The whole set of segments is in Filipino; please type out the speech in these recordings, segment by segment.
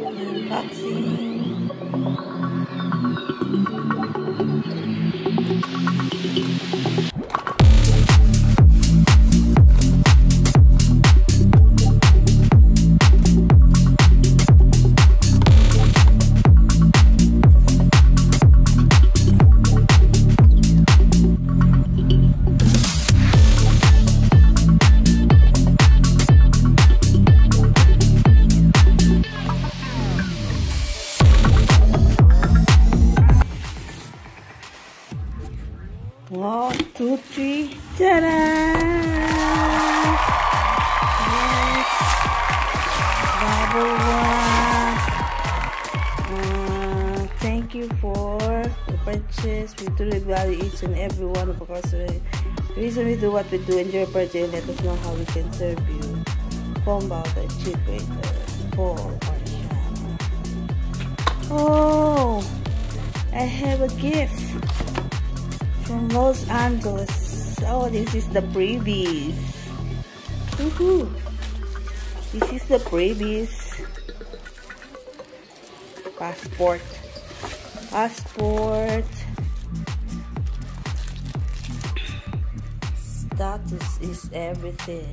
Unboxing. One, two, three, ta-da! Yes, bubble wrap. Thank you for the purchase. We truly value each and every one of us. The reason we do what we do, enjoy your purchase, let us know how we can serve you. Phone the cheap rate for our channel. Oh, I have a gift from Los Angeles. Oh, this is the freebies. Woohoo! This is the freebies. Passport. Status is everything.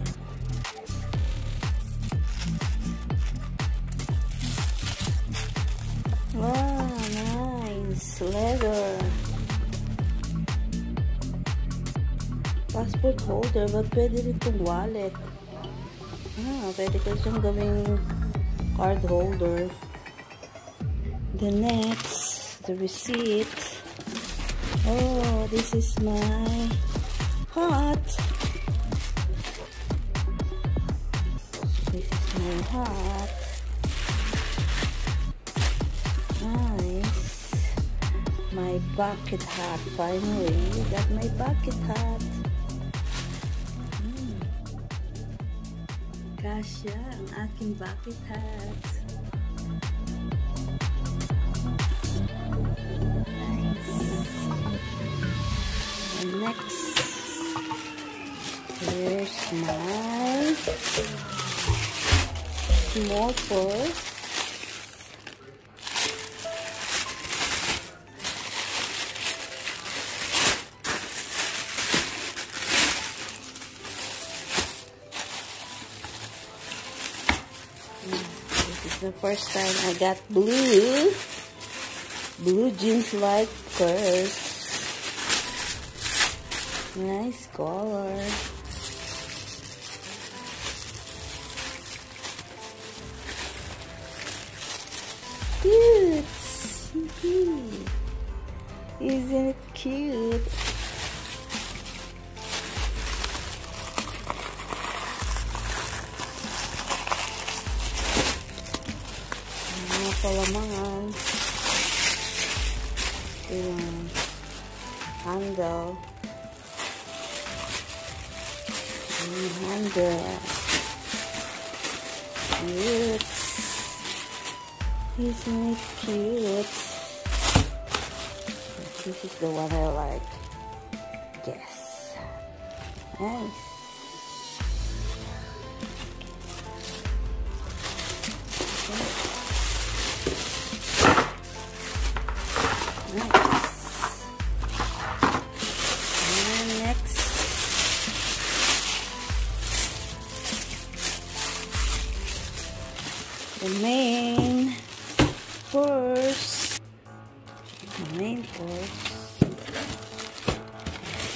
Wow, nice leather. Passport holder, but pwede rin itong wallet. Pwede ko siyang gawing card holder. The next, the receipt. Oh, this is my hat. This is my hat. Nice. My bucket hat. Finally, got my bucket hat. Kasya ang aking bucket hat. Nice. And next, here's my small purse. The first time I got blue jeans like purse. Nice color. Cute. Isn't it cute? Palamangan. Yung handle. Cute. Isn't it cute? This is the one I like. Yes. Nice. The main purse.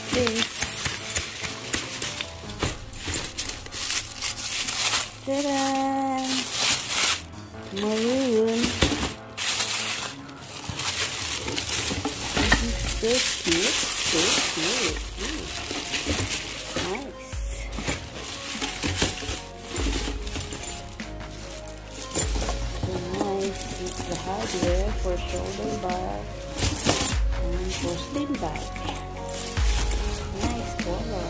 This. Ta-da! Maroon. This is so cute. Nice. The hardware for shoulder bag and for sling bag. Nice color.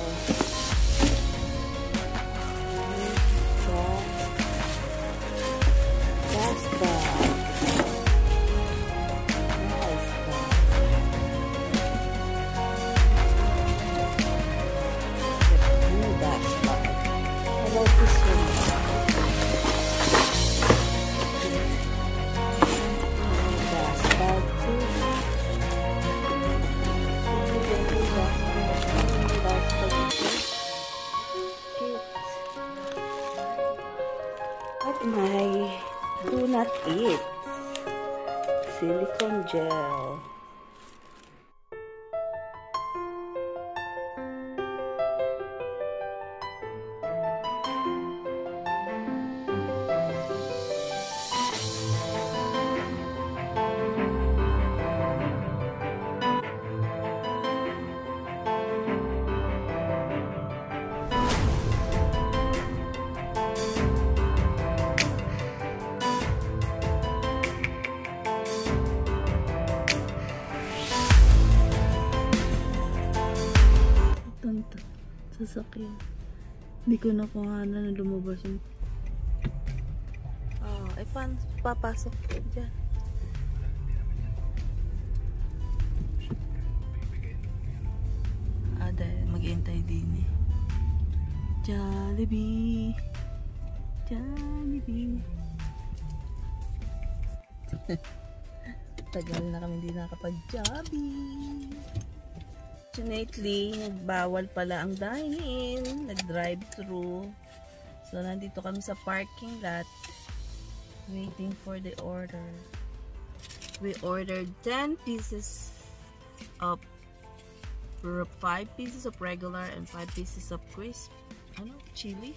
Gas bag. Nice bag. The new gas bag. I love this one. my do not eat silicone gel. Sasakyan. Hindi ko nakuhanan na lumabas yung... ay paano papasok ko dyan? Dahil mag-iintay din eh. Jollibee! Jollibee! Tagal na kami hindi nakapag-Jollibee! Fortunately, nagbawal pala ang dine-in, nag-drive-thru. So, nandito kami sa parking lot, waiting for the order. We ordered 10 pieces of 5 pieces of regular and 5 pieces of crisp, chili.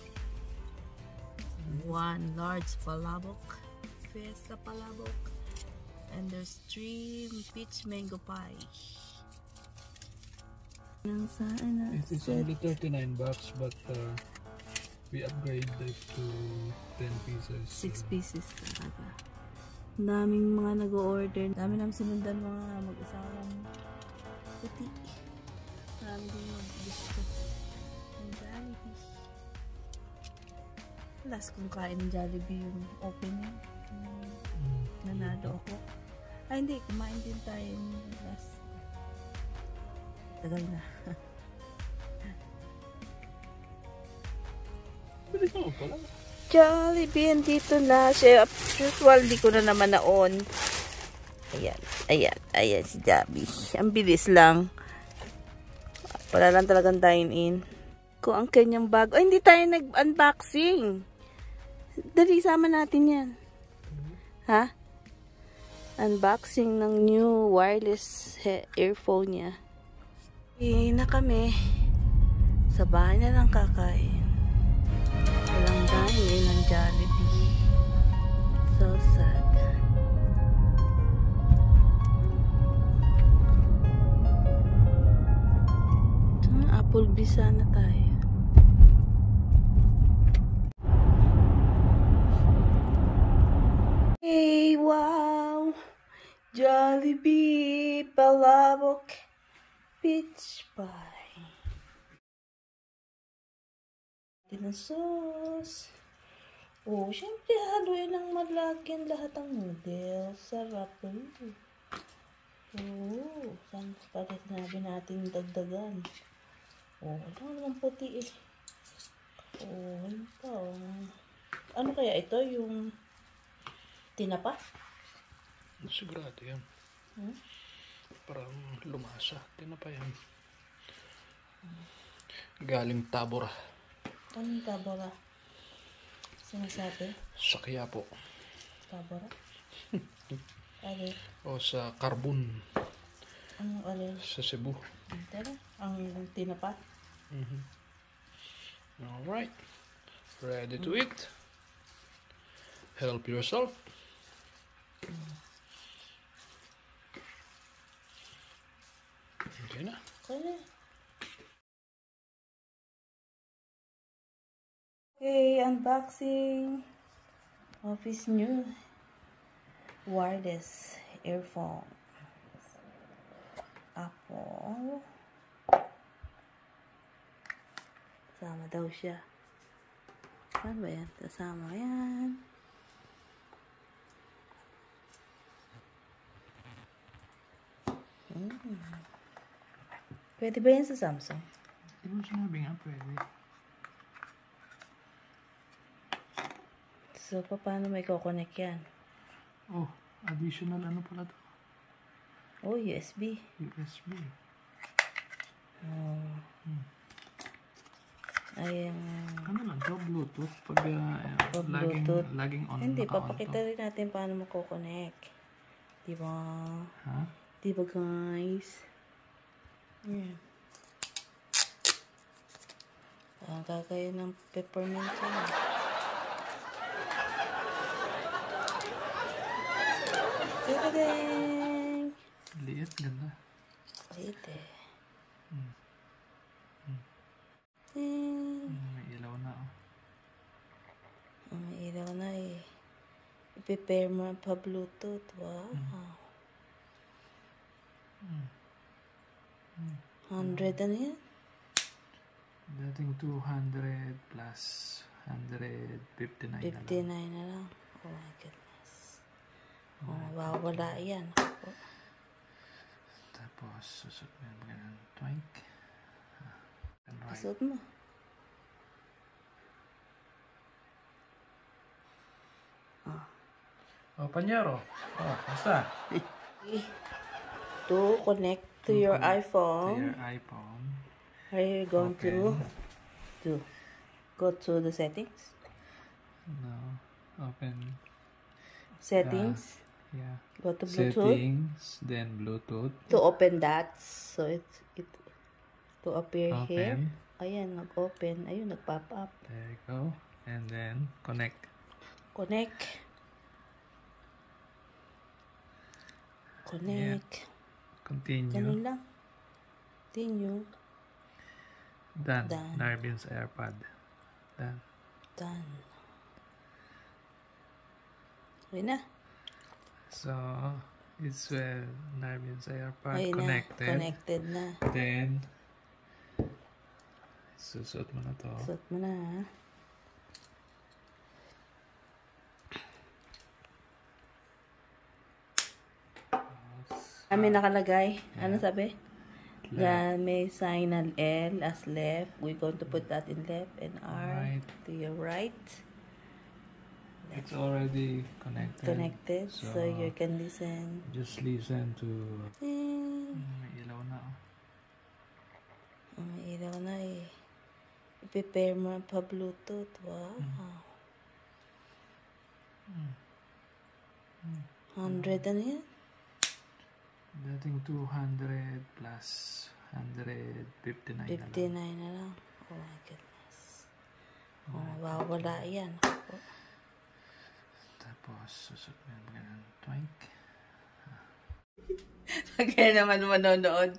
1 large palabok, fiesta palabok, and there's 3 peach mango pie. It's only $39, but we upgrade it to 10 pieces. 6 pieces talaga. Daming mga nag-o-order. Dami namin sinundan mga mag-asawang puti. Marami din mag-gusto ng Jollibee. Last kong kain ng Jollibee yung opening. Nanalo ako. Ay hindi, kumain din tayo yung last. Tagal na. Bilis mo pala. Jollibee, andito na siya. Usual, di ko na naman na-on. Ayan si Jollibee. Ang bilis lang. Wala lang talagang dine-in. Kung ang kanyang bag. Ay, hindi tayo nag-unboxing. Dali, sama natin yan. Ha? Unboxing ng new wireless earphone niya. Na kami sa bahay na lang kakain. Walang dine-in ng Jollibee. So sad. Applebee's sana tayo. Hey, wow! Jollibee palabok peach pie. Din ang sauce. Oh, syempre haluin lang malagyan lahat ng noodles. Sarap po. Oh, saan pala sinabi natin dagdagan. Oh, wala naman puti eh. Oh, ano pa oh. Ano kaya ito? Yung tinapa? Sigurado yan. Parang lumasa. Tinapa yan. Galing Tabora. Anong Tabora? Sinasabi? Sa Quiapo. Tabora? Ali? O sa Carbon. Anong ali? Sa Cebu. Tara, ang tinapa? Alright. Ready to eat? Help yourself. Okay na. Okay, unboxing of his new wireless earphone. Apple. Kasama daw siya. Saan ba yan? Kasama yan. Pwede ba yan sa Samsung? Hindi mo sinabi nga pwede. So, paano may kukonek yan? Oh, additional ano pala to? Oh, USB. USB. Oh. Ayan. Ano lang So, Bluetooth. Pag Bluetooth. laging on, Hindi, naka-on papakita to. rin natin paano mako-connect. Diba? Ha? Diba, guys? Ayan. Parang kagaya ng peppermint yan. Tadadang! Liit, ganda. Liit eh. May ilaw na, oh. May ilaw na eh. I-prepare mo pa Bluetooth. Wow. 100 ano yan? Dating 200 plus 159 na 59 lang. na lang. Oh my goodness. Mawawala yan. Tapos, susot mo yung ganun. Twink. And right. Isuot mo. Oh, panyero. Oh, basta. To connect to your To iPhone. your iPhone. Are you going Open. to go to the settings? No. Open. Settings. Yeah. Go to Bluetooth. Settings. Then Bluetooth. To open that. So it to appear here. Open. Ayan, nag-open. Ayun, nag-pop up. There you go. And then connect. Connect. Connect. Continue. Ganun lang. Continue. Done. Done. Narvin's AirPod. Done. Done. Okay na. So, it's Narvin's AirPod Ayun connected. na. Connected na. Then, susot mo na to. Suot mo na ha. May nakalagay. Ano sabi? Yan, may sign na L as left. We're going to put that in left and R Right. to your right. It's already connected. Connected. So you can listen. Just listen to... May ilaw na, oh. May ilaw na eh. I-prepare mo pa Bluetooth. Wow. 100 ano yan? Dating 200 plus 159 na 59 lang. na lang. Oh my goodness. Mawawala yan. Tapos, susot mo yung ganun. Twink. Kaya naman manonood.